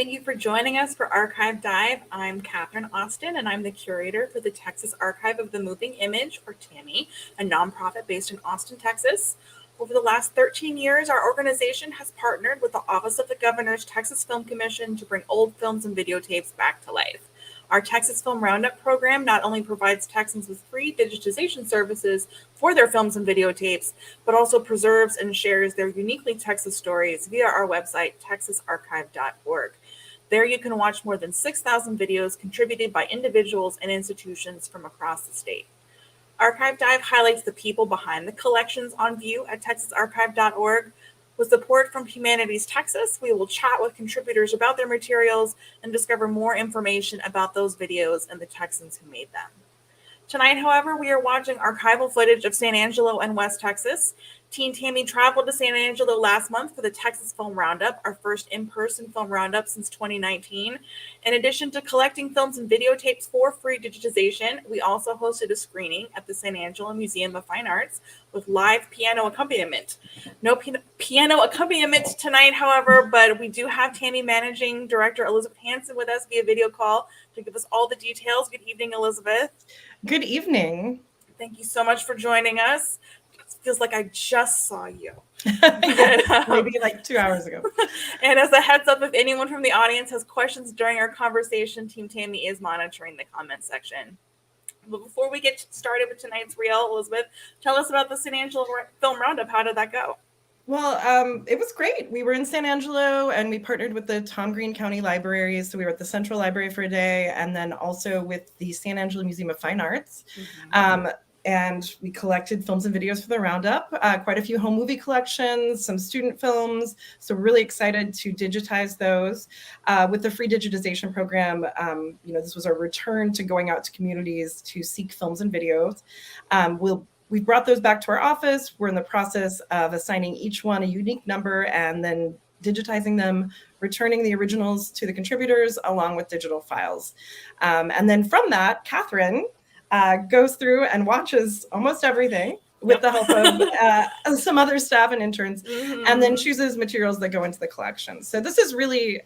Thank you for joining us for Archive Dive. I'm Katharine Austin, and I'm the curator for the Texas Archive of the Moving Image, or TAMI, a nonprofit based in Austin, Texas. Over the last 13 years, our organization has partnered with the Office of the Governor's Texas Film Commission to bring old films and videotapes back to life. Our Texas Film Roundup program not only provides Texans with free digitization services for their films and videotapes, but also preserves and shares their uniquely Texas stories via our website, texasarchive.org. There you can watch more than 6,000 videos contributed by individuals and institutions from across the state. Archive Dive highlights the people behind the collections on view at texasarchive.org. With support from Humanities Texas, we will chat with contributors about their materials and discover more information about those videos and the Texans who made them. Tonight, however, we are watching archival footage of San Angelo and West Texas. Teen Tammy traveled to San Angelo last month for the Texas Film Roundup, our first in-person film roundup since 2019. In addition to collecting films and videotapes for free digitization, we also hosted a screening at the San Angelo Museum of Fine Arts with live piano accompaniment. No piano accompaniment tonight, however, but we do have Tammy Managing Director Elizabeth Hansen with us via video call to give us all the details. Good evening, Elizabeth. Good evening. Thank you so much for joining us. It feels like I just saw you. Maybe like 2 hours ago. And as a heads up, if anyone from the audience has questions during our conversation, Team Tammy is monitoring the comment section. But before we get started with tonight's reel, Elizabeth, tell us about the San Angelo Film Roundup. How did that go? Well, it was great. We were in San Angelo and we partnered with the Tom Green County Libraries. So we were at the Central Library for a day and then also with the San Angelo Museum of Fine Arts. And we collected films and videos for the roundup, quite a few home movie collections, some student films. So really excited to digitize those. With the free digitization program, this was our return to going out to communities to seek films and videos. We brought those back to our office. We're in the process of assigning each one a unique number and then digitizing them, returning the originals to the contributors along with digital files. And then from that, Katharine goes through and watches almost everything with the help of some other staff and interns, and then chooses materials that go into the collection. So this is really,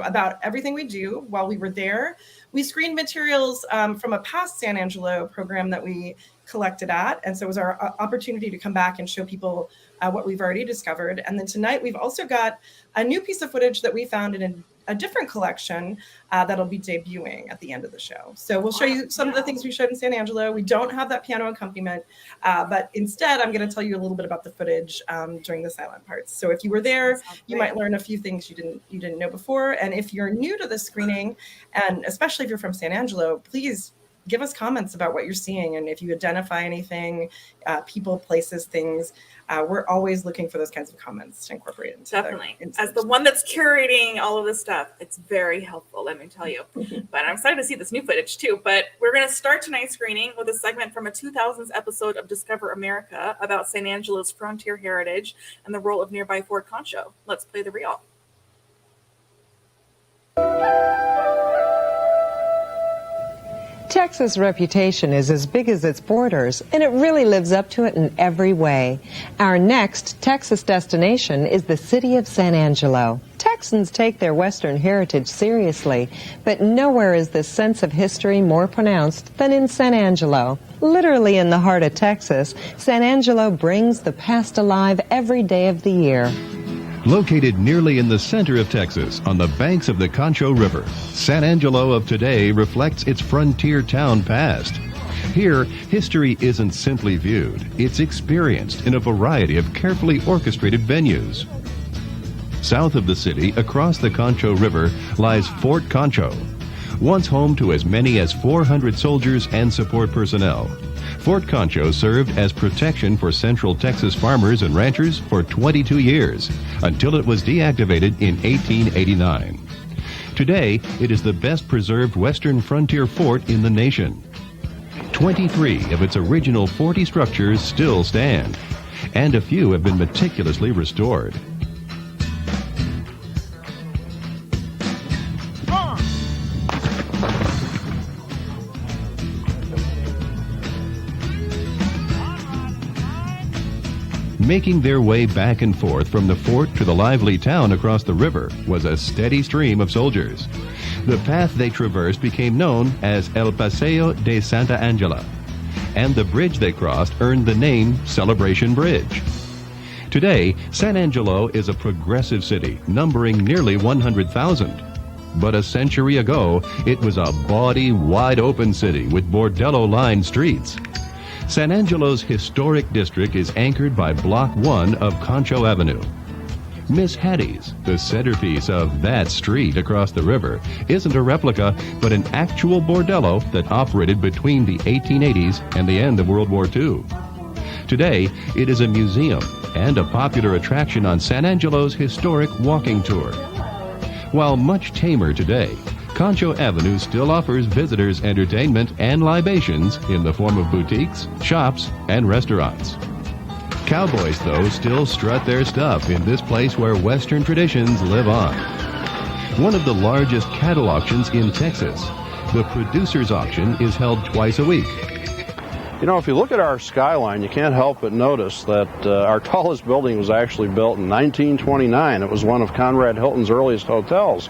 about everything we do. While we were there, we screened materials from a past San Angelo program that we collected at. And so it was our opportunity to come back and show people what we've already discovered. And then tonight we've also got a new piece of footage that we found in a different collection that'll be debuting at the end of the show. So we'll show you some of the things we showed in San Angelo. We don't have that piano accompaniment, but instead I'm going to tell you a little bit about the footage during the silent parts. So if you were there, you might learn a few things you didn't know before. And if you're new to the screening, and especially if you're from San Angelo, please give us comments about what you're seeing. And if you identify anything, people, places, things, we're always looking for those kinds of comments to incorporate into Definitely. As the one that's curating all of this stuff, it's very helpful, let me tell you. But I'm excited to see this new footage too. But we're going to start tonight's screening with a segment from a 2000s episode of Discover America about San Angelo's frontier heritage and the role of nearby Fort Concho. Let's play the reel. Texas' reputation is as big as its borders, and it really lives up to it in every way. Our next Texas destination is the city of San Angelo. Texans take their Western heritage seriously, but nowhere is this sense of history more pronounced than in San Angelo. Literally in the heart of Texas, San Angelo brings the past alive every day of the year. Located nearly in the center of Texas, on the banks of the Concho River, San Angelo of today reflects its frontier town past. Here, history isn't simply viewed, it's experienced in a variety of carefully orchestrated venues. South of the city, across the Concho River, lies Fort Concho, once home to as many as 400 soldiers and support personnel. Fort Concho served as protection for Central Texas farmers and ranchers for 22 years, until it was deactivated in 1889. Today, it is the best preserved western frontier fort in the nation. 23 of its original 40 structures still stand, and a few have been meticulously restored. Making their way back and forth from the fort to the lively town across the river was a steady stream of soldiers. The path they traversed became known as El Paseo de Santa Angela, and the bridge they crossed earned the name Celebration Bridge. Today, San Angelo is a progressive city, numbering nearly 100,000. But a century ago, it was a bawdy, wide-open city with bordello-lined streets. San Angelo's historic district is anchored by Block 1 of Concho Avenue. Miss Hattie's, the centerpiece of that street across the river, isn't a replica, but an actual bordello that operated between the 1880s and the end of World War II. Today, it is a museum and a popular attraction on San Angelo's historic walking tour. While much tamer today, Concho Avenue still offers visitors entertainment and libations in the form of boutiques, shops, and restaurants. Cowboys, though, still strut their stuff in this place where Western traditions live on. One of the largest cattle auctions in Texas, the Producers Auction is held twice a week. You know, if you look at our skyline, you can't help but notice that our tallest building was actually built in 1929. It was one of Conrad Hilton's earliest hotels.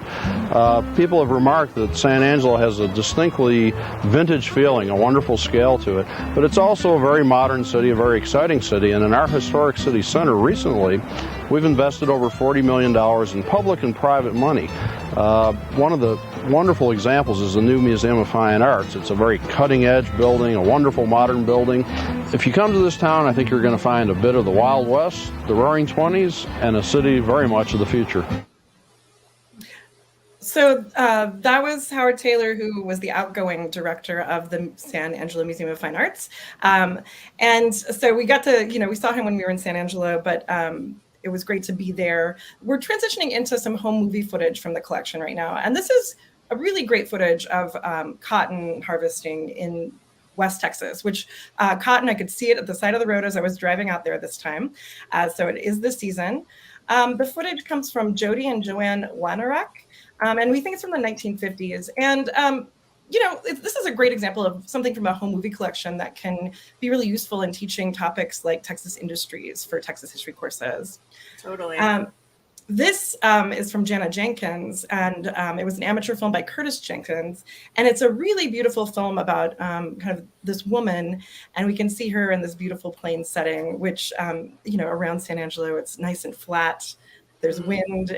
People have remarked that San Angelo has a distinctly vintage feeling, a wonderful scale to it, but it's also a very modern city, a very exciting city, and in our historic city center recently, we've invested over $40 million in public and private money. One of the wonderful examples is the new Museum of Fine Arts. It's a very cutting-edge building, a wonderful modern building. If you come to this town, I think you're going to find a bit of the Wild West, the Roaring Twenties, and a city very much of the future. So that was Howard Taylor, who was the outgoing director of the San Angelo Museum of Fine Arts. And so we got to, we saw him when we were in San Angelo, but it was great to be there. We're transitioning into some home movie footage from the collection right now. And this is a really great footage of cotton harvesting in West Texas, which cotton, I could see it at the side of the road as I was driving out there this time. So it is the season. The footage comes from Jody and Joanne Wanarak, and we think it's from the 1950s. And this is a great example of something from a home movie collection that can be really useful in teaching topics like Texas industries for Texas history courses. Totally. This is from Jana Jenkins, and it was an amateur film by Curtis Jenkins. And it's a really beautiful film about kind of this woman, and we can see her in this beautiful plain setting, which, around San Angelo, it's nice and flat. There's wind.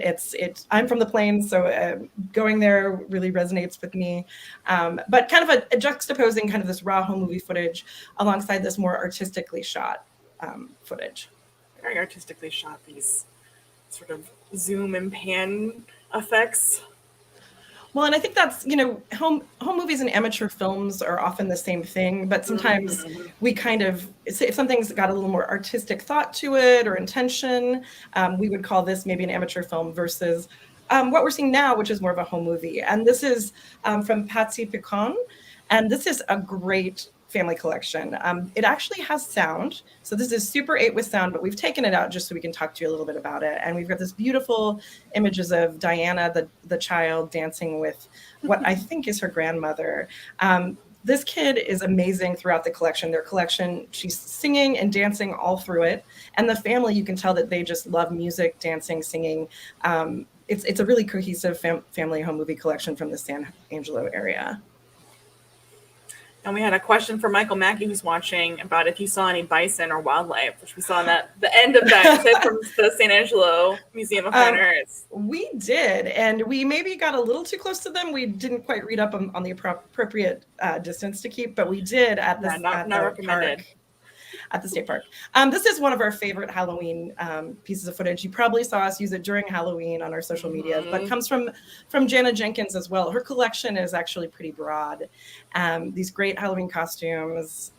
I'm from the plains, so going there really resonates with me. But kind of a juxtaposing kind of this raw home movie footage alongside this more artistically shot footage. Very artistically shot, these sort of zoom and pan effects. Well, and I think that's, home movies and amateur films are often the same thing, but sometimes we kind of, if something's got a little more artistic thought to it or intention, we would call this maybe an amateur film versus what we're seeing now, which is more of a home movie. And this is from Patsy Picon, and this is a great family collection. It actually has sound. So this is Super 8 with sound, but we've taken it out just so we can talk to you a little bit about it. And we've got this beautiful images of Diana, the child, dancing with what I think is her grandmother. This kid is amazing throughout the collection. Their collection, she's singing and dancing all through it. And the family, you can tell that they just love music, dancing, singing. It's a really cohesive family home movie collection from the San Angelo area. And we had a question for Michael Mackey, who's watching, about if you saw any bison or wildlife, which we saw in the end of that clip from the San Angelo Museum of Fine Arts. We did, and we maybe got a little too close to them. We didn't quite read up on the appropriate distance to keep, but we did at the not recommended. Park. At the state park. This is one of our favorite Halloween pieces of footage. You probably saw us use it during Halloween on our social media, but it comes from Jana Jenkins as well. Her collection is actually pretty broad. These great Halloween costumes,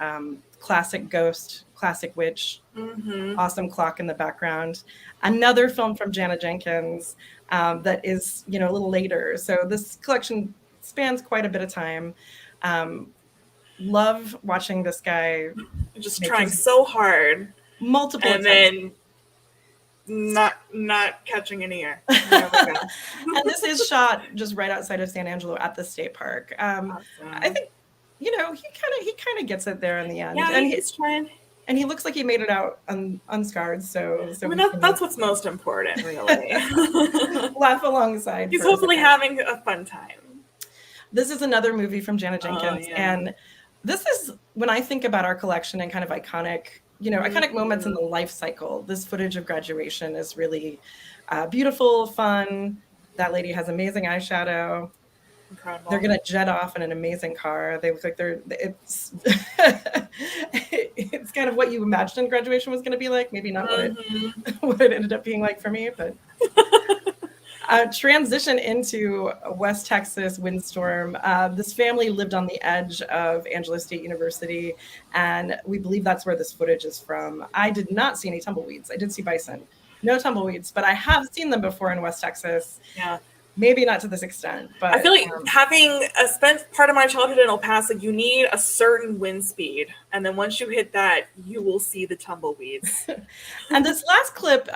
classic ghost, classic witch, awesome clock in the background. Another film from Jana Jenkins that is, a little later. So this collection spans quite a bit of time. Love watching this guy just trying so hard multiple and times. Then not catching any air. And this is shot just right outside of San Angelo at the state park. Awesome. I think he kind of gets it there in the end. Yeah, and he's trying And he looks like he made it out unscarred. So I mean, that's what's most important, really. Laugh alongside. He's hopefully having a fun time. This is another movie from Janet Jenkins. Oh, yeah. And this is, when I think about our collection and kind of iconic moments in the life cycle, this footage of graduation is really beautiful, fun. That lady has amazing eyeshadow. Incredible. They're gonna jet off in an amazing car. They look like it's it's kind of what you imagined graduation was gonna be like. Maybe not what it ended up being like for me, but transition into West Texas windstorm. This family lived on the edge of Angelo State University, and we believe that's where this footage is from. I did not see any tumbleweeds. I did see bison. No tumbleweeds, but I have seen them before in West Texas. Yeah. Maybe not to this extent, but I feel like having spent part of my childhood in El Paso, you need a certain wind speed. And then once you hit that, you will see the tumbleweeds. And this last clip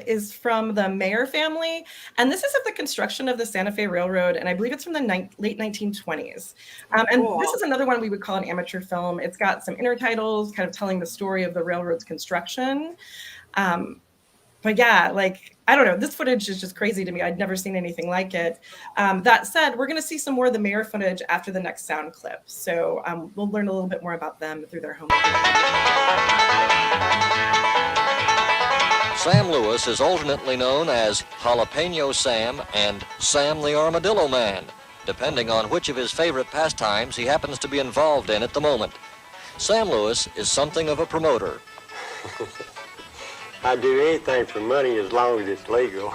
is from the Mayer family. And this is of the construction of the Santa Fe Railroad. And I believe it's from the late 1920s. And this is another one we would call an amateur film. It's got some intertitles kind of telling the story of the railroad's construction. But yeah, like, I don't know, this footage is just crazy to me. I'd never seen anything like it. That said, we're going to see some more of the Mayer footage after the next sound clip. So we'll learn a little bit more about them through their home. Sam Lewis is alternately known as Jalapeno Sam and Sam the Armadillo Man, depending on which of his favorite pastimes he happens to be involved in at the moment. Sam Lewis is something of a promoter. I'd do anything for money as long as it's legal.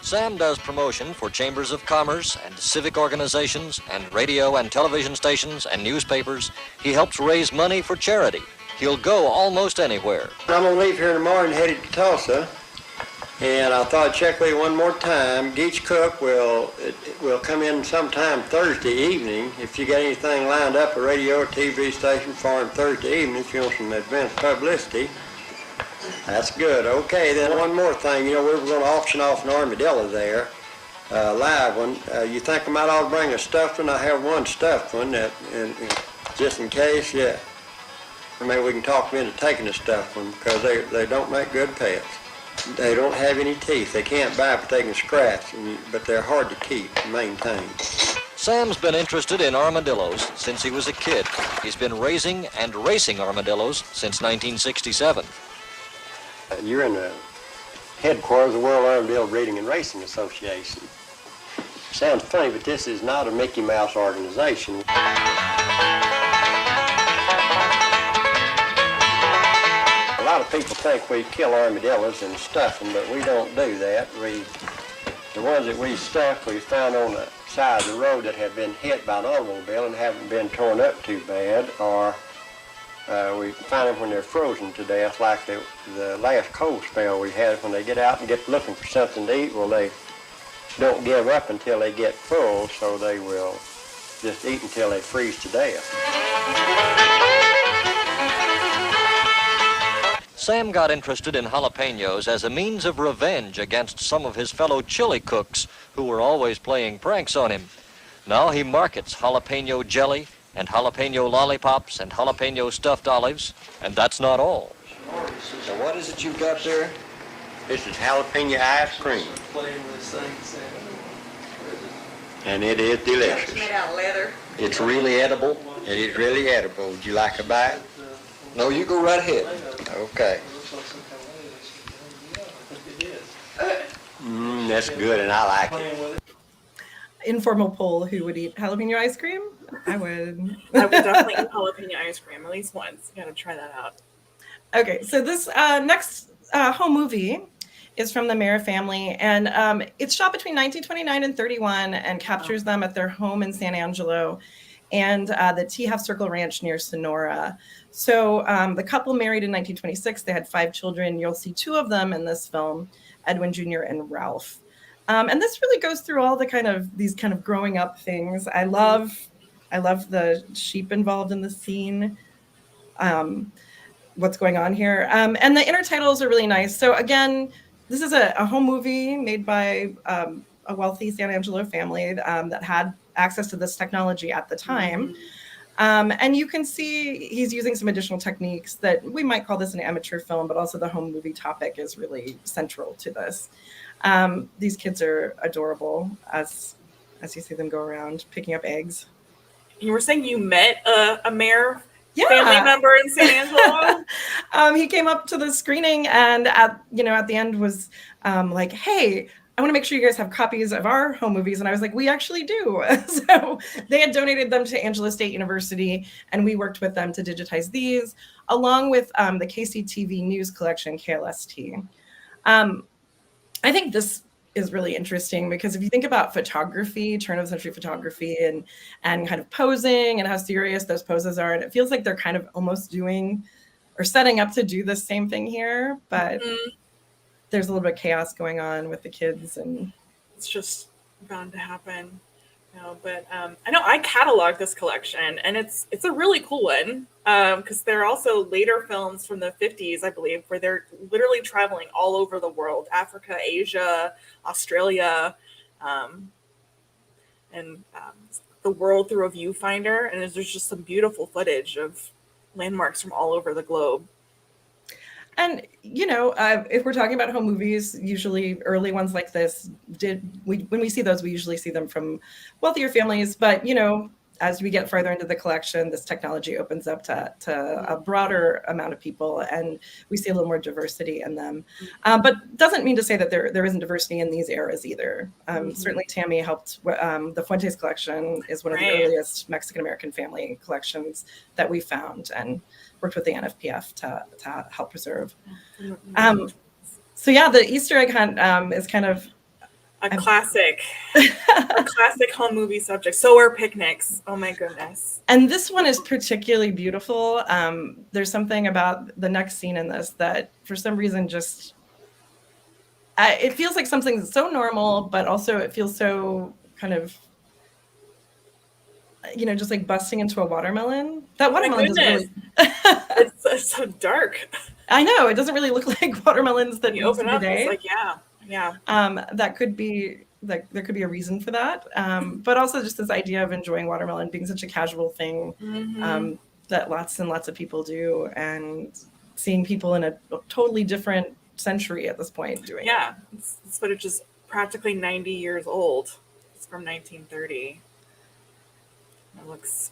Sam does promotion for chambers of commerce and civic organizations and radio and television stations and newspapers. He helps raise money for charity. He'll go almost anywhere. I'm going to leave here tomorrow and headed to Tulsa. And I thought I'd check with you one more time. Geach Cook will come in sometime Thursday evening. If you got anything lined up, a radio or TV station for him Thursday evening, if you want some advanced publicity. That's good. Okay, then one more thing. You know, we were going to auction off an armadillo there, live one. You think I might ought to bring a stuffed one? I have one stuffed one, just in case, yeah. Maybe we can talk them into taking a stuffed one because they don't make good pets. They don't have any teeth. They can't bite, but they can scratch, but they're hard to keep and maintain. Sam's been interested in armadillos since he was a kid. He's been raising and racing armadillos since 1967. You're in the headquarters of the World Armadillo Breeding and Racing Association. Sounds funny, but this is not a Mickey Mouse organization. A lot of people think we kill armadillos and stuff them, but we don't do that. The ones that we stuff, we found on the side of the road that have been hit by an automobile and haven't been torn up too bad, or we find them when they're frozen to death, like the last cold spell we had. When they get out and get looking for something to eat, well, they don't give up until they get full, so they will just eat until they freeze to death. Sam got interested in jalapenos as a means of revenge against some of his fellow chili cooks who were always playing pranks on him. Now he markets jalapeno jelly and jalapeno lollipops and jalapeno stuffed olives, and that's not all. So what is it you've got there? This is jalapeno ice cream. And it is delicious. It's made out of leather. It's really edible. It is really edible. Would you like a bite? No, you go right ahead. Okay. That's good, and I like it. Informal poll: who would eat jalapeno ice cream? I would. I would definitely eat jalapeno ice cream at least once. You gotta try that out. Okay, so this next home movie is from the Mayer family, and it's shot between 1929 and 31 and captures them at their home in San Angelo and the Tea Half Circle Ranch near Sonora. So the couple married in 1926. They had 5 children. You'll see 2 of them in this film, Edwin Jr. and Ralph. And this really goes through all these kind of growing up things. I love the sheep involved in the scene. What's going on here. And the intertitles are really nice. So again, this is a home movie made by a wealthy San Angelo family that had access to this technology at the time. And you can see he's using some additional techniques that we might call this an amateur film, but also the home movie topic is really central to this. These kids are adorable as you see them go around picking up eggs. You were saying you met a mayor family member in San Angelo? He came up to the screening and at the end was like, hey, I want to make sure you guys have copies of our home movies. And I was like, we actually do. So they had donated them to Angelo State University, and we worked with them to digitize these, along with the KCTV News Collection, KLST. I think this is really interesting because if you think about photography, turn of the century photography, and kind of posing and how serious those poses are, and it feels like they're kind of almost doing or setting up to do the same thing here, but there's a little bit of chaos going on with the kids, and it's just bound to happen. But I know I cataloged this collection, and it's a really cool one because there are also later films from the 50s, I believe, where they're literally traveling all over the world: Africa, Asia, Australia, and the world through a viewfinder. And there's just some beautiful footage of landmarks from all over the globe. And, if we're talking about home movies, usually early ones like this, when we see those, we usually see them from wealthier families. But, as we get further into the collection, this technology opens up to a broader amount of people, and we see a little more diversity in them. But doesn't mean to say that there isn't diversity in these eras either. Certainly Tammy helped. The Fuentes collection is one of the earliest Mexican-American family collections that we found, and worked with the NFPF to help preserve. So yeah, the Easter egg hunt is kind of a classic home movie subject. So are picnics. Oh my goodness. And this one is particularly beautiful. There's something about the next scene in this that for some reason just, it feels like something that's so normal, but also it feels so kind of, just like busting into a watermelon. That watermelon doesn't really... it's so dark. I know, it doesn't really look like watermelons that you open up. It's like, yeah. That could be like, there could be a reason for that. But also just this idea of enjoying watermelon being such a casual thing that lots and lots of people do, and seeing people in a totally different century at this point doing it. This footage is practically 90 years old. It's from 1930. It looks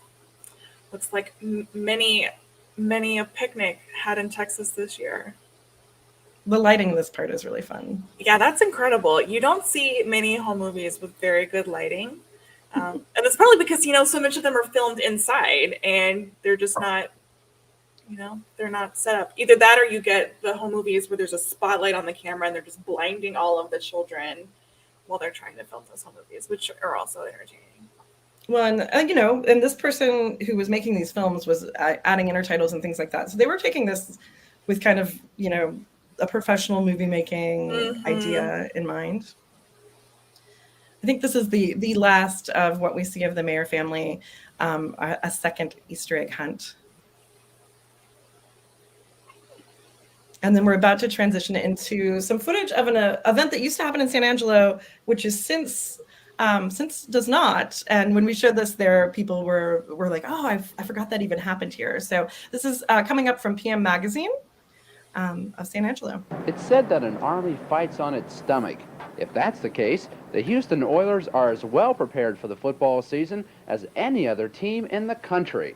like many a picnic had in Texas this year. The lighting in this part is really fun. Yeah, that's incredible. You don't see many home movies with very good lighting. And it's probably because, so much of them are filmed inside and they're just not, they're not set up. Either that or you get the home movies where there's a spotlight on the camera and they're just blinding all of the children while they're trying to film those home movies, which are also entertaining. Well, and this person who was making these films was adding intertitles and things like that. So they were taking this with kind of, a professional movie making idea in mind. I think this is the last of what we see of the Mayer family, a second Easter egg hunt. And then we're about to transition into some footage of an event that used to happen in San Angelo, which is since does not. And when we showed this there, people were like, oh, I forgot that even happened here. So this is coming up from PM Magazine of San Angelo. It's said that an army fights on its stomach. If that's the case, the Houston Oilers are as well prepared for the football season as any other team in the country.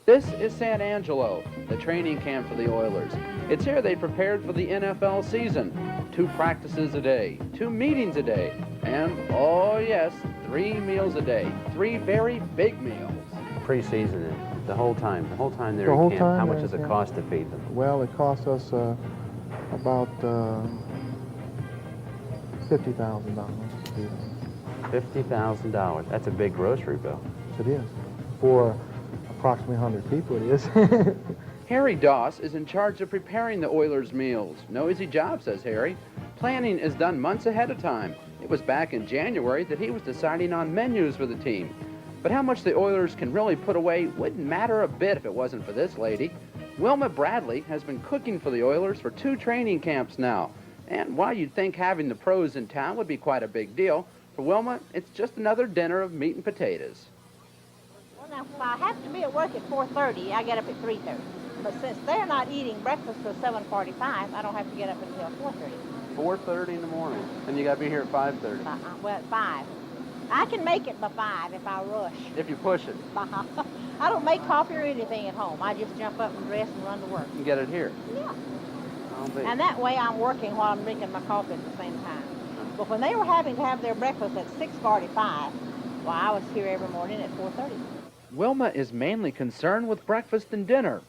This is San Angelo, the training camp for the Oilers. It's here they prepared for the NFL season. 2 practices a day, 2 meetings a day, and, oh yes, 3 meals a day. 3 very big meals. Pre-season, the whole time they're in camp, how much does it cost to feed them? Well, it costs us About $50,000. $50,000. That's a big grocery bill. It is. For approximately 100 people, it is. Harry Doss is in charge of preparing the Oilers' meals. No easy job, says Harry. Planning is done months ahead of time. It was back in January that he was deciding on menus for the team. But how much the Oilers can really put away wouldn't matter a bit if it wasn't for this lady. Wilma Bradley has been cooking for the Oilers for 2 training camps now. And while you'd think having the pros in town would be quite a big deal, for Wilma, it's just another dinner of meat and potatoes. Well, now, if I have to be at work at 4:30, I get up at 3:30. But since they're not eating breakfast till 7:45, I don't have to get up until 4:30. 4:30 in the morning, and you got to be here at 5:30. Well, at 5. I can make it by 5 if I rush. If you push it. I don't make coffee or anything at home. I just jump up and dress and run to work. And get it here. Yeah. And that way I'm working while I'm drinking my coffee at the same time. But when they were having to have their breakfast at 6:45, well, I was here every morning at 4:30. Wilma is mainly concerned with breakfast and dinner.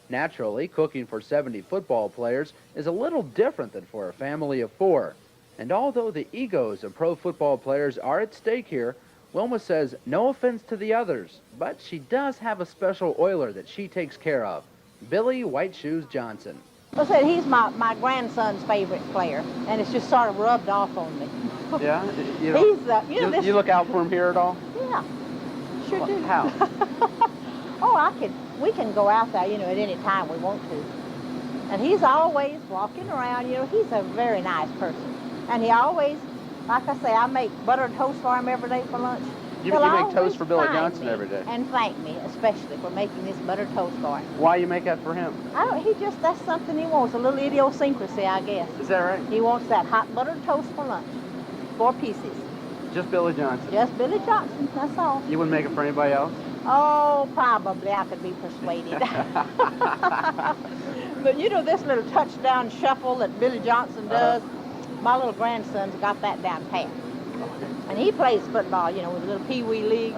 Naturally, cooking for 70 football players is a little different than for a family of 4. And although the egos of pro football players are at stake here, Wilma says no offense to the others, but she does have a special Oiler that she takes care of, Billy White Shoes Johnson. I said he's my grandson's favorite player, and it's just sort of rubbed off on me. Yeah? You look out for him here at all? Yeah, sure do. How? We can go out there, at any time we want to. And he's always walking around, he's a very nice person. And he always, like I say, I make buttered toast for him every day for lunch. You make toast for Billy Johnson every day? And thank me, especially for making this buttered toast for him. Why you make that for him? That's something he wants, a little idiosyncrasy, I guess. Is that right? He wants that hot buttered toast for lunch, 4 pieces. Just Billy Johnson? Just Billy Johnson, that's all. You wouldn't make it for anybody else? Oh, probably I could be persuaded. But this little touchdown shuffle that Billy Johnson does, my little grandson's got that down pat. And he plays football, with a little pee-wee league.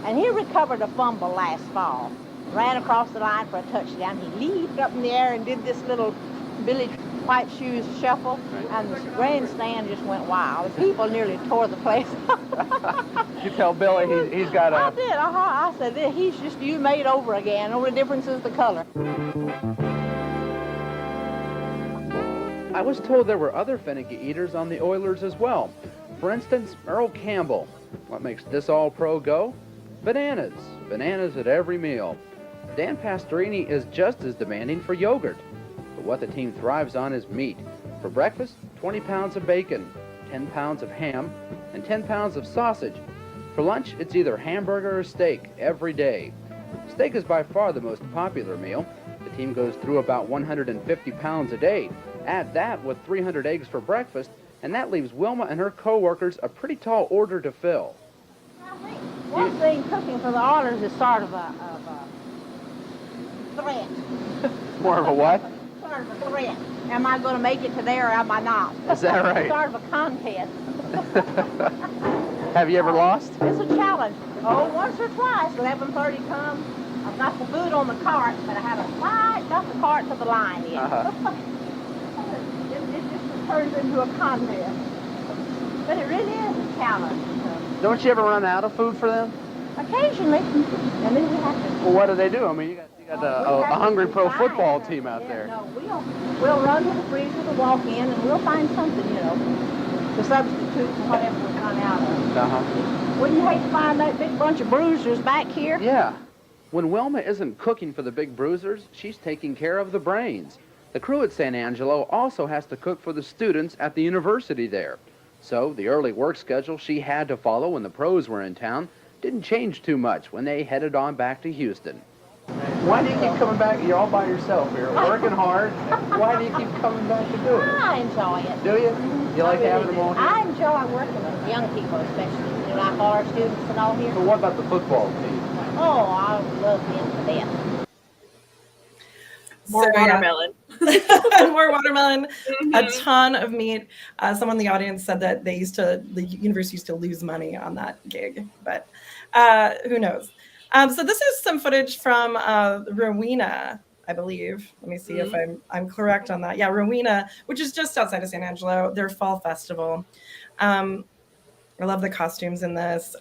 And he recovered a fumble last fall. Ran across the line for a touchdown. He leaped up in the air and did this little Billy White Shoes shuffle. And the grandstand just went wild. The people nearly tore the place up. You tell Billy he's got a... I did, I said, he's just you made over again. Only difference is the color. I was told there were other finicky eaters on the Oilers as well. For instance, Earl Campbell. What makes this all-pro go? Bananas. Bananas at every meal. Dan Pastorini is just as demanding for yogurt. But what the team thrives on is meat. For breakfast, 20 pounds of bacon, 10 pounds of ham, and 10 pounds of sausage. For lunch, it's either hamburger or steak every day. Steak is by far the most popular meal. The team goes through about 150 pounds a day. Add that with 300 eggs for breakfast, and that leaves Wilma and her co-workers a pretty tall order to fill. One thing cooking for the Oilers is sort of a threat. More of a what? Sort of a threat. Am I going to make it today or am I not? Is that right? Sort of a contest. Have you ever lost? It's a challenge. Once or twice. 11:30 comes. I've got the food on the cart, but I haven't quite got the cart to the line yet. It just turns into a contest. But it really is a challenge. Don't you ever run out of food for them? Occasionally. And then we have to... Well, what do they do? I mean, you got a hungry pro football team out there. No, we'll run to the freezer to walk in, and we'll find something, to substitute for whatever we run out of. Wouldn't you hate to find that big bunch of bruisers back here? Yeah. When Wilma isn't cooking for the big bruisers, she's taking care of the brains. The crew at San Angelo also has to cook for the students at the university there. So the early work schedule she had to follow when the pros were in town didn't change too much when they headed on back to Houston. Why do you keep coming back? You're all by yourself here, working hard. Why do you keep coming back to do it? I enjoy it. Do you? You like having them all here? I enjoy working with young people, especially. Like all our students and all here. But what about the football team? Oh, I love them to death. More watermelon. More watermelon, a ton of meat. Someone in the audience said that the university used to lose money on that gig, but who knows? So this is some footage from Rowena, I believe. Let me see if I'm correct on that. Yeah, Rowena, which is just outside of San Angelo, their fall festival. I love the costumes in this.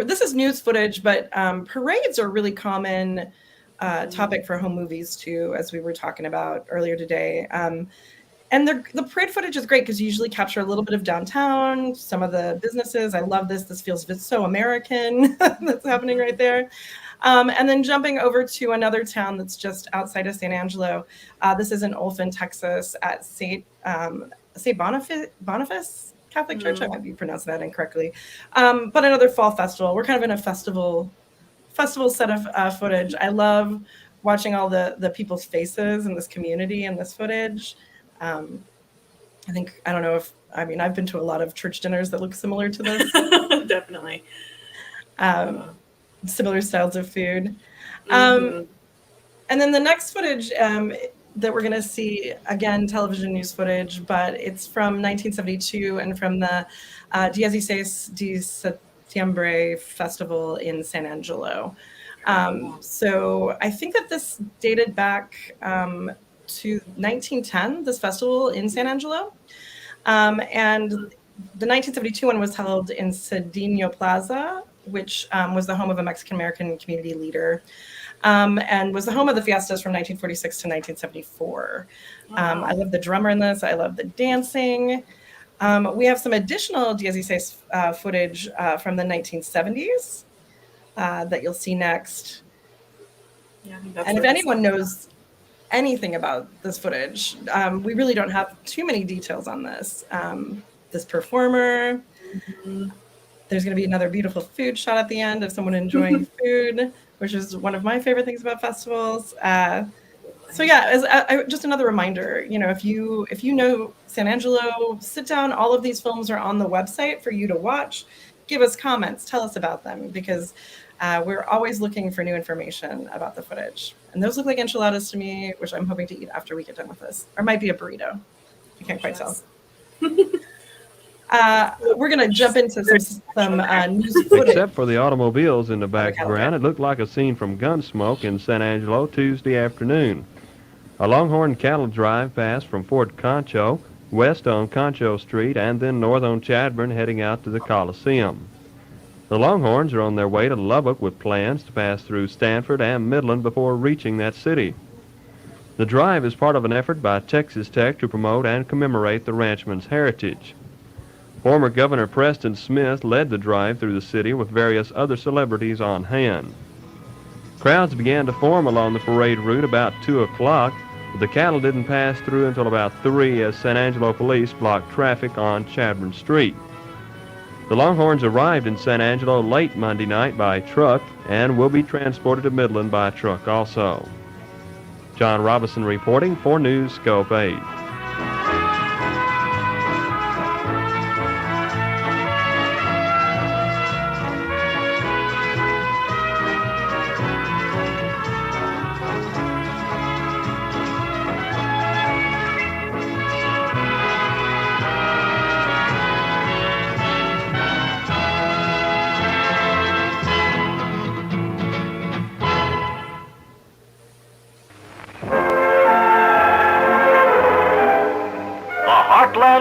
This is news footage, but parades are a really common topic for home movies too, as we were talking about earlier today. And the parade footage is great because you usually capture a little bit of downtown, some of the businesses. I love this. This feels so American that's happening right there. And then jumping over to another town that's just outside of San Angelo. This is in Olphin, Texas at St. Boniface Catholic Church. I might be pronouncing that incorrectly. But another fall festival. We're kind of in a festival set of footage. I love watching all the people's faces in this community in this footage. I don't know I've been to a lot of church dinners that look similar to this. Definitely. Similar styles of food. And then the next footage that we're going to see, again, television news footage, but it's from 1972 and from the 16 de Septiembre festival in San Angelo. So I think that this dated back to 1910, this festival in San Angelo. And the 1972 one was held in Cedeno Plaza, which was the home of a Mexican-American community leader, and was the home of the fiestas from 1946 to 1974. I love the drummer in this. I love the dancing. We have some additional 16 footage from the 1970s that you'll see next. Yeah, and if anyone knows anything about this footage, we really don't have too many details on this. This performer. There's going to be another beautiful food shot at the end of someone enjoying food, which is one of my favorite things about festivals. So yeah, just another reminder, if you know San Angelo, sit down. All of these films are on the website for you to watch. Give us comments, tell us about them, because we're always looking for new information about the footage. And those look like enchiladas to me, which I'm hoping to eat after we get done with this. Or might be a burrito. I can't quite tell. We're going to jump into some news footage. Except for the automobiles in the background, it looked like a scene from Gunsmoke in San Angelo Tuesday afternoon. A Longhorn cattle drive passed from Fort Concho, west on Concho Street, and then north on Chadbourne, heading out to the Coliseum. The Longhorns are on their way to Lubbock with plans to pass through Stanford and Midland before reaching that city. The drive is part of an effort by Texas Tech to promote and commemorate the ranchman's heritage. Former Governor Preston Smith led the drive through the city with various other celebrities on hand. Crowds began to form along the parade route about 2 o'clock, but the cattle didn't pass through until about 3 as San Angelo police blocked traffic on Chadbourne Street. The Longhorns arrived in San Angelo late Monday night by truck and will be transported to Midland by truck also. John Robinson reporting for News Scope 8.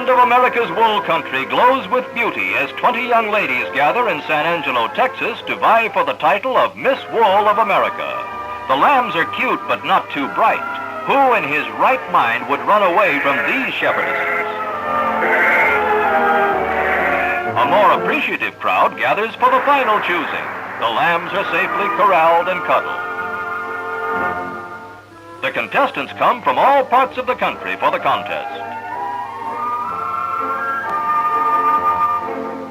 Of America's wool country glows with beauty as 20 young ladies gather in San Angelo, Texas to vie for the title of Miss Wool of America. The lambs are cute but not too bright. Who in his right mind would run away from these shepherdesses? A more appreciative crowd gathers for the final choosing. The lambs are safely corralled and cuddled. The contestants come from all parts of the country for the contest.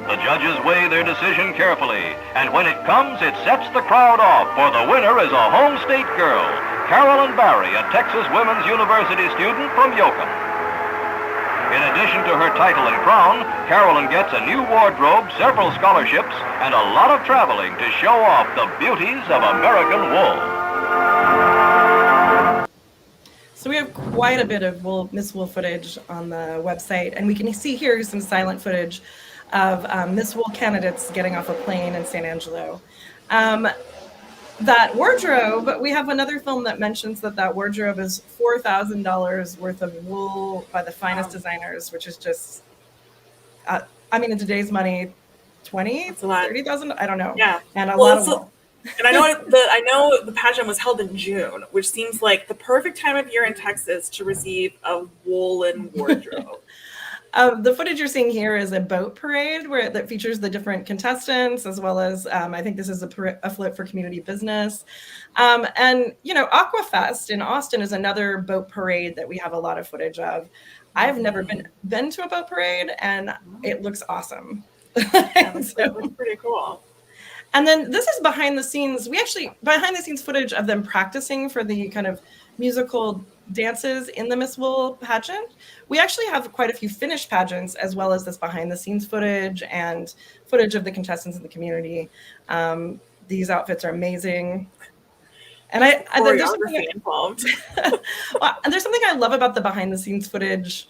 The judges weigh their decision carefully, and when it comes, it sets the crowd off, for the winner is a home state girl, Carolyn Barry, a Texas Women's University student from Yoakum. In addition to her title and crown, Carolyn gets a new wardrobe, several scholarships, and a lot of traveling to show off the beauties of American wool. So we have quite a bit of Miss Wool footage on the website, and we can see here some silent footage of Miss Wool candidates getting off a plane in San Angelo. that wardrobe, we have another film that mentions that wardrobe is $4,000 worth of wool by the finest designers, which is just, I mean, in today's money, 30,000, I don't know. Yeah. And a lot of wool. And I know the pageant was held in June, which seems like the perfect time of year in Texas to receive a woolen wardrobe. The footage you're seeing here is a boat parade that features the different contestants, as well as I think this is a float for community business. And, you know, Aquafest in Austin is another boat parade that we have a lot of footage of. I've never been to a boat parade, and it looks awesome. Yeah, it looks pretty cool. And then this is behind the scenes footage of them practicing for the kind of musical dances in the Miss Wool pageant. We actually have quite a few finished pageants, as well as this behind the scenes footage and footage of the contestants in the community. These outfits are amazing. And there's something involved. and there's something I love about the behind the scenes footage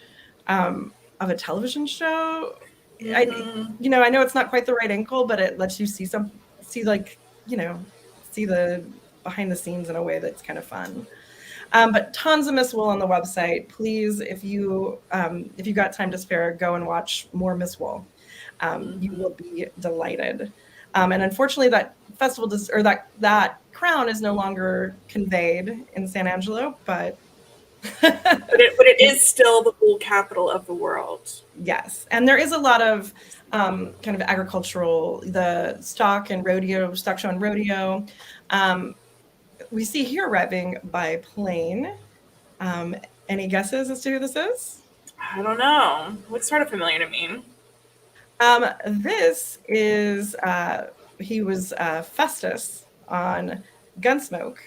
of a television show. Mm-hmm. I know it's not quite the right angle, but it lets you see the behind the scenes in a way that's kind of fun. But tons of Miss Wool on the website. Please, if you got time to spare, go and watch more Miss Wool. You will be delighted. And unfortunately, that festival that crown is no longer conveyed in San Angelo, but it is still the wool capital of the world. Yes, and there is a lot of kind of agricultural, the stock show and rodeo. We see here arriving by plane. Any guesses as to who this is? I don't know. Looks sort of familiar to me. This is, he was Festus on Gunsmoke.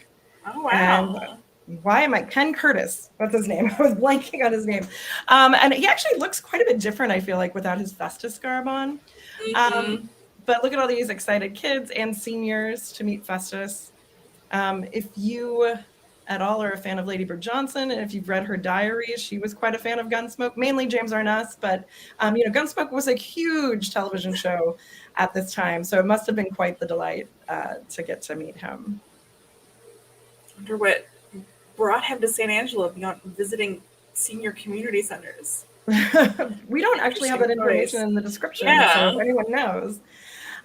Oh, wow. And Ken Curtis, what's his name? I was blanking on his name. And he actually looks quite a bit different, I feel like, without his Festus garb on. Mm-hmm. But look at all these excited kids and seniors to meet Festus. If you at all are a fan of Lady Bird Johnson, and if you've read her diary, she was quite a fan of Gunsmoke, mainly James Arness, but Gunsmoke was a huge television show at this time, so it must have been quite the delight to get to meet him. I wonder what brought him to San Angelo beyond visiting senior community centers. We don't actually have that information in the description, so if anyone knows.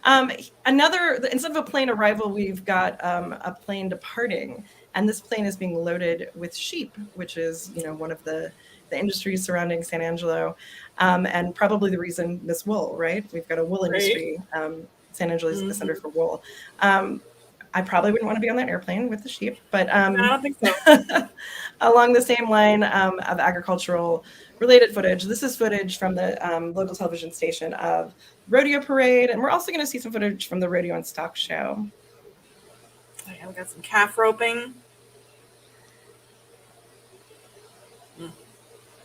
Instead of a plane arrival, we've got a plane departing, and this plane is being loaded with sheep, which is, one of the industries surrounding San Angelo, and probably the reason Miss Wool, right? We've got a wool industry. San Angelo is the center for wool. I probably wouldn't want to be on that airplane with the sheep, but I don't think so. Along the same line of agricultural related footage, this is footage from the local television station of rodeo parade, and we're also going to see some footage from the rodeo and stock show. Oh, yeah, we got some calf roping.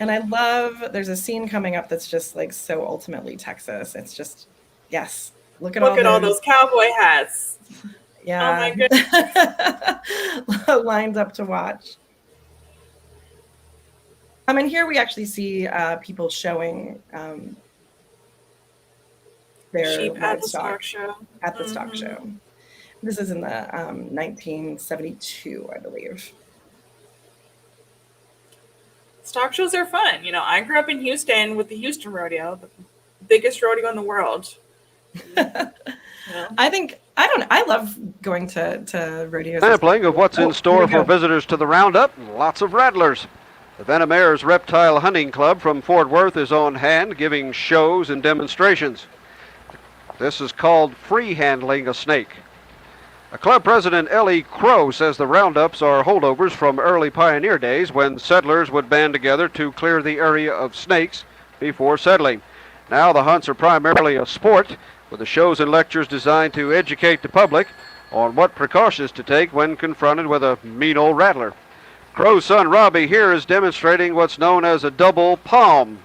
And there's a scene coming up that's just like so ultimately Texas. It's just, yes. Look at all those cowboy hats. Yeah. Oh my goodness. Lined up to watch. And here we actually see people showing their sheep at the stock show. At the stock show. This is in the 1972, I believe. Stock shows are fun. I grew up in Houston with the Houston Rodeo, the biggest rodeo in the world. I love going to rodeos. Sampling of what's in store for visitors to the Roundup. Lots of rattlers. The Venomaire's Reptile Hunting Club from Fort Worth is on hand, giving shows and demonstrations. This is called free handling a snake. A club president, Ellie Crow, says the roundups are holdovers from early pioneer days when settlers would band together to clear the area of snakes before settling. Now the hunts are primarily a sport, with the shows and lectures designed to educate the public on what precautions to take when confronted with a mean old rattler. Crow's son Robbie here is demonstrating what's known as a double palm.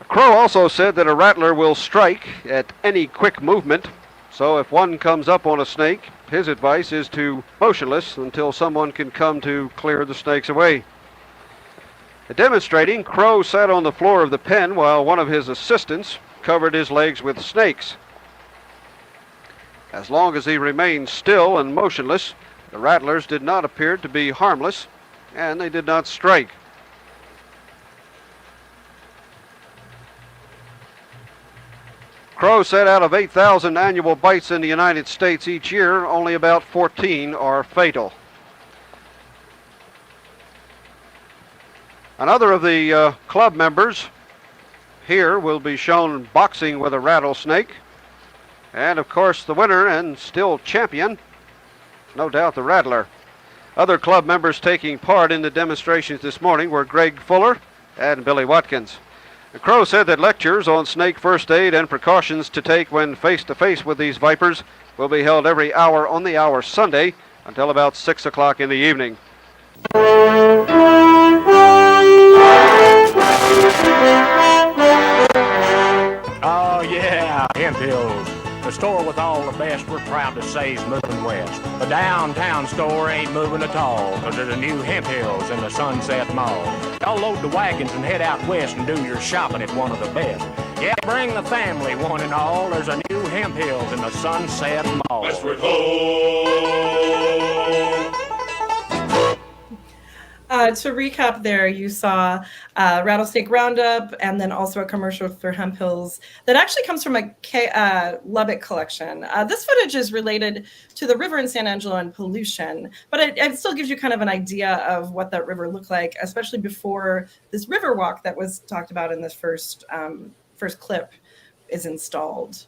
Crow also said that a rattler will strike at any quick movement. So if one comes up on a snake, his advice is to motionless until someone can come to clear the snakes away. Demonstrating, Crow sat on the floor of the pen while one of his assistants covered his legs with snakes. As long as he remained still and motionless, the Rattlers did not appear to be harmless, and they did not strike. Crow said out of 8,000 annual bites in the United States each year, only about 14 are fatal. Another of the club members here will be shown boxing with a rattlesnake. And of course the winner and still champion, no doubt the Rattler. Other club members taking part in the demonstrations this morning were Greg Fuller and Billy Watkins. The Crow said that lectures on snake first aid and precautions to take when face-to-face with these vipers will be held every hour on the hour Sunday until about 6 o'clock in the evening. Oh yeah, Hemp Hills. The store with all the best, we're proud to say, is moving west. The downtown store ain't moving at all, because there's a new Hemp Hills in the Sunset Mall. Y'all load the wagons and head out west and do your shopping at one of the best. Yeah, bring the family, one and all. There's a new Hemp Hills in the Sunset Mall. Westward ho! To recap there, you saw Rattlesnake Roundup and then also a commercial for Hemp Hills that actually comes from a Lubbock collection. This footage is related to the river in San Angelo and pollution, but it still gives you kind of an idea of what that river looked like, especially before this river walk that was talked about in this first clip is installed.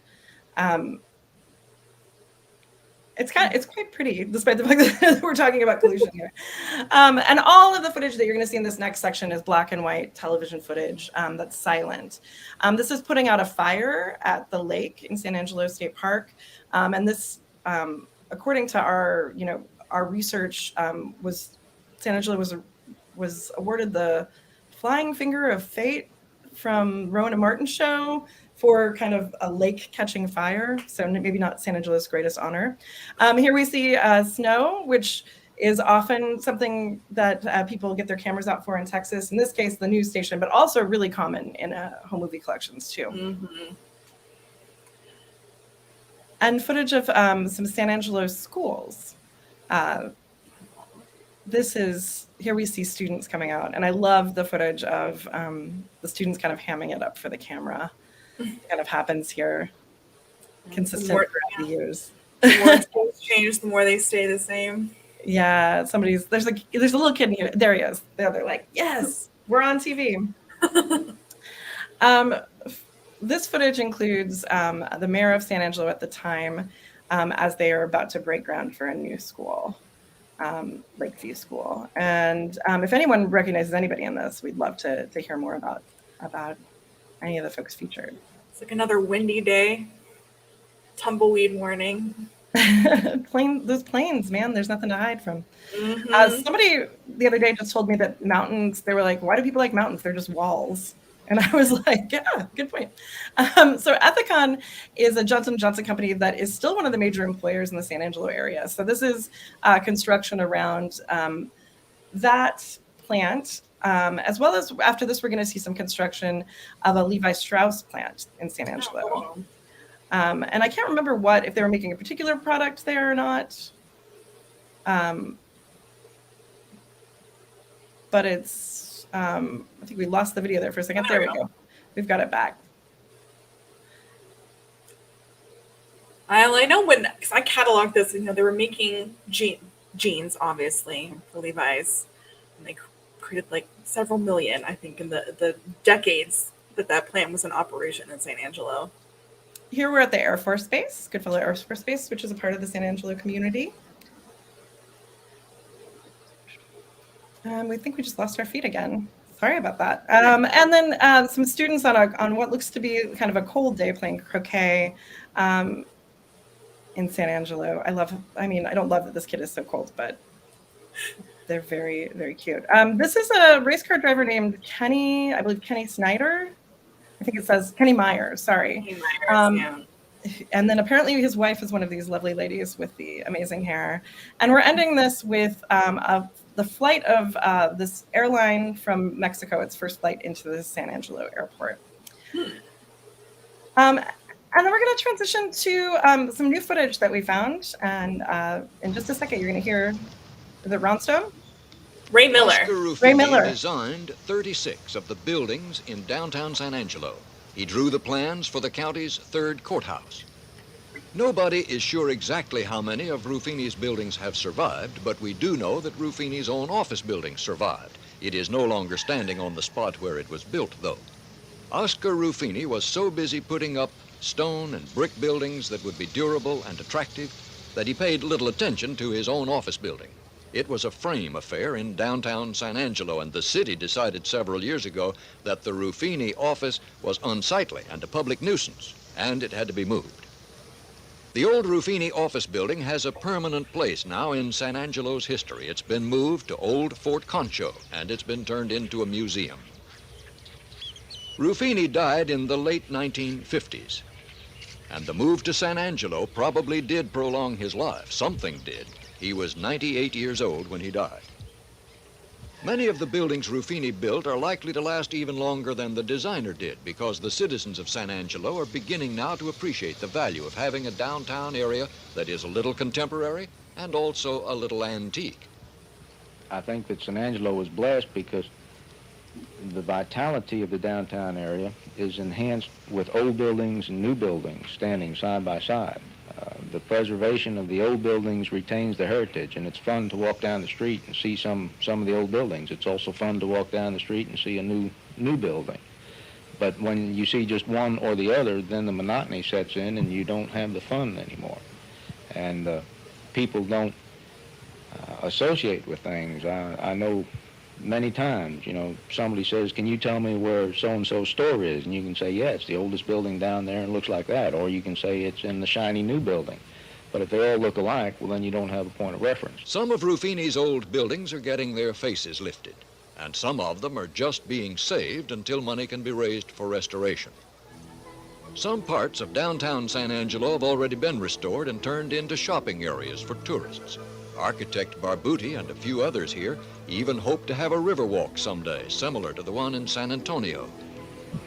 It's quite pretty, despite the fact that we're talking about pollution here. And all of the footage that you're going to see in this next section is black and white television footage that's silent. This is putting out a fire at the lake in San Angelo State Park, and this, according to our research, San Angelo was awarded the Flying Finger of Fate from Rowan and Martin show for kind of a lake catching fire. So maybe not San Angelo's greatest honor. Here we see snow, which is often something that people get their cameras out for in Texas. In this case, the news station, but also really common in home movie collections too. Mm-hmm. And footage of some San Angelo schools. Here we see students coming out, and I love the footage of the students kind of hamming it up for the camera. It kind of happens here, consistent throughout the years. The more things change, the more they stay the same. Yeah, there's a little kid in here. There he is. They're like, yes, we're on TV. This footage includes the mayor of San Angelo at the time, as they are about to break ground for a new school, Lakeview School. And if anyone recognizes anybody in this, we'd love to hear more about any of the folks featured. It's like another windy day, tumbleweed warning. Those plains, man, there's nothing to hide from. Mm-hmm. Somebody the other day just told me that mountains, they were like, why do people like mountains? They're just walls. And I was like, yeah, good point. So Ethicon is a Johnson & Johnson company that is still one of the major employers in the San Angelo area. So this is construction around that plant. As well as after this, we're going to see some construction of a Levi Strauss plant in San Angelo. Oh. And I can't remember if they were making a particular product there or not. But it's, I think we lost the video there for a second. There we go. We've got it back. I know because I cataloged this, they were making jeans, obviously, for Levi's. And they created like several million, I think, in the decades that plant was in operation in San Angelo. Here we're at the Air Force Base, Goodfellow Air Force Base, which is a part of the San Angelo community. We think we just lost our feed again. Sorry about that. And then some students on what looks to be kind of a cold day playing croquet in San Angelo. I don't love that this kid is so cold, but they're very, very cute. This is a race car driver named Kenny, I believe Kenny Snyder. I think it says Kenny Myers, sorry. Kenny Myers, yeah. And then apparently his wife is one of these lovely ladies with the amazing hair. And we're ending this with the flight of this airline from Mexico, its first flight into the San Angelo airport. And then we're going to transition to some new footage that we found. And in just a second, you're going to hear, is it Roundstone? Ray Miller. Oscar Ruffini designed 36 of the buildings in downtown San Angelo. He drew the plans for the county's third courthouse. Nobody is sure exactly how many of Ruffini's buildings have survived, but we do know that Ruffini's own office building survived. It is no longer standing on the spot where it was built, though. Oscar Ruffini was so busy putting up stone and brick buildings that would be durable and attractive that he paid little attention to his own office building. It was a frame affair in downtown San Angelo, and the city decided several years ago that the Ruffini office was unsightly and a public nuisance, and it had to be moved. The old Ruffini office building has a permanent place now in San Angelo's history. It's been moved to old Fort Concho, and it's been turned into a museum. Ruffini died in the late 1950s, and the move to San Angelo probably did prolong his life. Something did. He was 98 years old when he died. Many of the buildings Ruffini built are likely to last even longer than the designer did, because the citizens of San Angelo are beginning now to appreciate the value of having a downtown area that is a little contemporary and also a little antique. I think that San Angelo was blessed because the vitality of the downtown area is enhanced with old buildings and new buildings standing side by side. The preservation of the old buildings retains the heritage, and it's fun to walk down the street and see some of the old buildings. It's also fun to walk down the street and see a new building. But when you see just one or the other, then the monotony sets in and you don't have the fun anymore. And people don't associate with things. I know many times, somebody says, can you tell me where so-and-so's store is? And you can say, yeah, it's the oldest building down there and looks like that. Or you can say it's in the shiny new building. But if they all look alike, well, then you don't have a point of reference. Some of Ruffini's old buildings are getting their faces lifted, and some of them are just being saved until money can be raised for restoration. Some parts of downtown San Angelo have already been restored and turned into shopping areas for tourists. Architect Barbuti and a few others here even hope to have a river walk someday, similar to the one in San Antonio.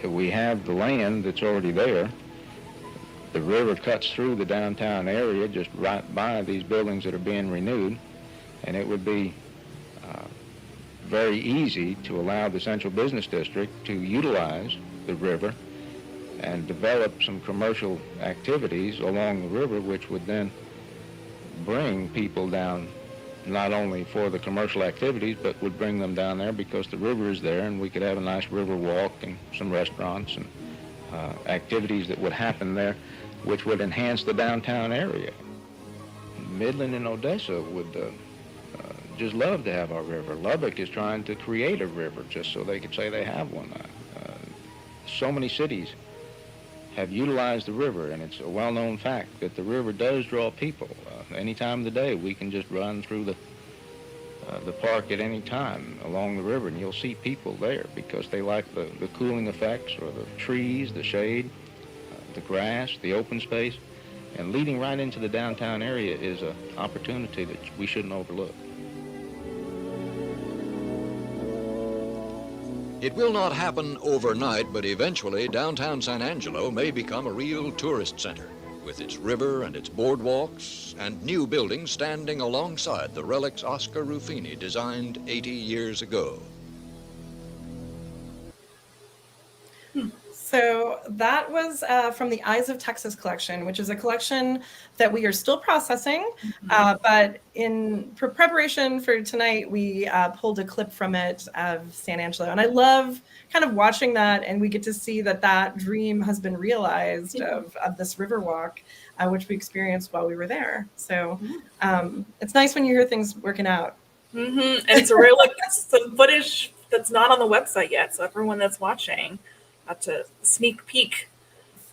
We have the land that's already there. The river cuts through the downtown area just right by these buildings that are being renewed, and it would be very easy to allow the Central Business District to utilize the river and develop some commercial activities along the river, which would then bring people down not only for the commercial activities, but would bring them down there because the river is there, and we could have a nice river walk and some restaurants and activities that would happen there, which would enhance the downtown area. Midland and Odessa would just love to have our river. Lubbock is trying to create a river just so they could say they have one. So many cities have utilized the river, and it's a well-known fact that the river does draw people. Any time of the day, we can just run through the park at any time along the river, and you'll see people there because they like the cooling effects, or the trees, the shade, the grass, the open space. And leading right into the downtown area is an opportunity that we shouldn't overlook. It will not happen overnight, but eventually downtown San Angelo may become a real tourist center, with its river and its boardwalks and new buildings standing alongside the relics Oscar Ruffini designed 80 years ago. So that was from the Eyes of Texas collection, which is a collection that we are still processing. But in preparation for tonight, we pulled a clip from it of San Angelo. And I love kind of watching that, and we get to see that dream has been realized of this river walk, which we experienced while we were there. So it's nice when you hear things working out. And it's a real some footage that's not on the website yet. So everyone that's watching, got to sneak peek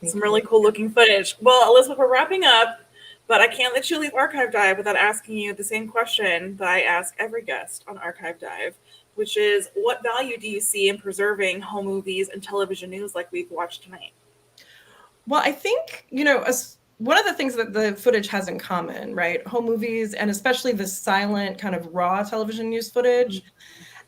some really cool looking footage. Well, Elizabeth, we're wrapping up, but I can't let you leave Archive Dive without asking you the same question that I ask every guest on Archive Dive, which is, what value do you see in preserving home movies and television news like we've watched tonight? Well, I think, one of the things that the footage has in common, right? Home movies, and especially the silent kind of raw television news footage,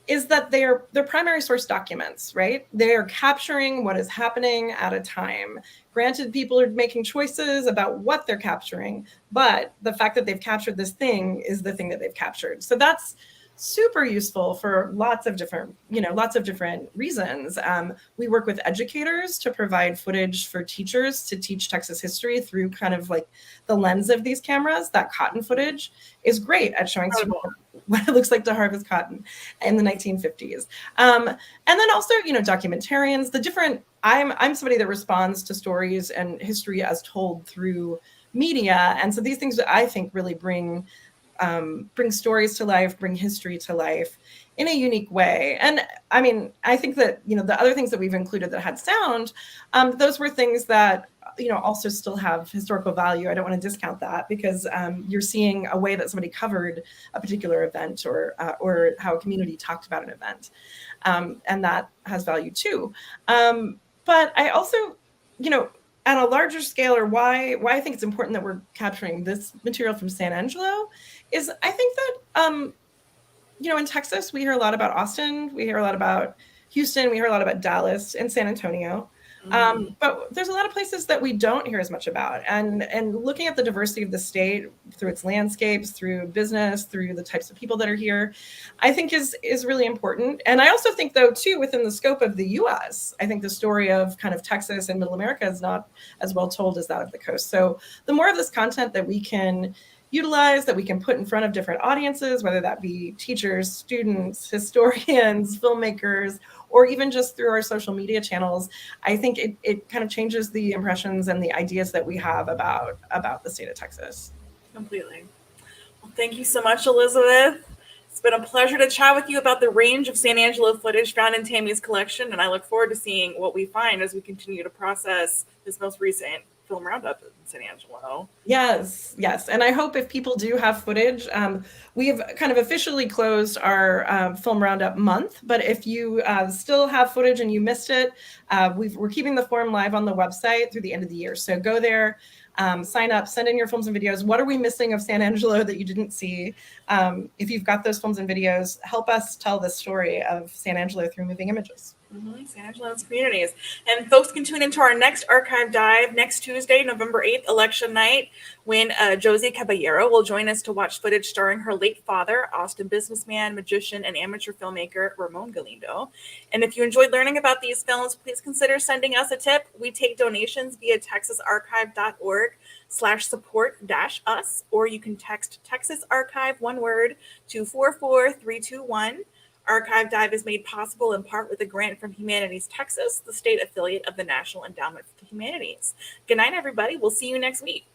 is that they're primary source documents, right? They are capturing what is happening at a time. Granted, people are making choices about what they're capturing, but the fact that they've captured this thing is the thing that they've captured. So that's super useful for lots of different reasons. We work with educators to provide footage for teachers to teach Texas history through kind of like the lens of these cameras. That cotton footage is great at showing students what it looks like to harvest cotton in the 1950s. And then also, documentarians, I'm somebody that responds to stories and history as told through media. And so these things that I think really bring stories to life, bring history to life in a unique way. And I mean, I think that, the other things that we've included that had sound, those were things that, also still have historical value. I don't want to discount that because you're seeing a way that somebody covered a particular event or how a community talked about an event. And that has value too. But I also, at a larger scale, or why I think it's important that we're capturing this material from San Angelo is I think that, in Texas, we hear a lot about Austin, we hear a lot about Houston, we hear a lot about Dallas and San Antonio. But there's a lot of places that we don't hear as much about. And looking at the diversity of the state through its landscapes, through business, through the types of people that are here, I think is really important. And I also think, though, too, within the scope of the U.S., I think the story of kind of Texas and Middle America is not as well told as that of the coast. So the more of this content that we can utilize, that we can put in front of different audiences, whether that be teachers, students, historians, filmmakers, or even just through our social media channels, I think it kind of changes the impressions and the ideas that we have about the state of Texas. Completely. Well, thank you so much, Elizabeth. It's been a pleasure to chat with you about the range of San Angelo footage found in Tammy's collection, and I look forward to seeing what we find as we continue to process this most recent film roundup in San Angelo. Yes. And I hope if people do have footage, we have kind of officially closed our film roundup month, but if you still have footage and you missed it, we're keeping the form live on the website through the end of the year. So go there, sign up, send in your films and videos. What are we missing of San Angelo that you didn't see? If you've got those films and videos, help us tell the story of San Angelo through moving images. San Angelo's communities. And folks can tune into our next archive dive next Tuesday, November 8th, election night, when Josie Caballero will join us to watch footage starring her late father, Austin businessman, magician, and amateur filmmaker Ramon Galindo. And if you enjoyed learning about these films, please consider sending us a tip. We take donations via texasarchive.org/support-us, or you can text Texas Archive, one word, to 44321. Archive Dive is made possible in part with a grant from Humanities Texas, the state affiliate of the National Endowment for the Humanities. Good night, everybody. We'll see you next week.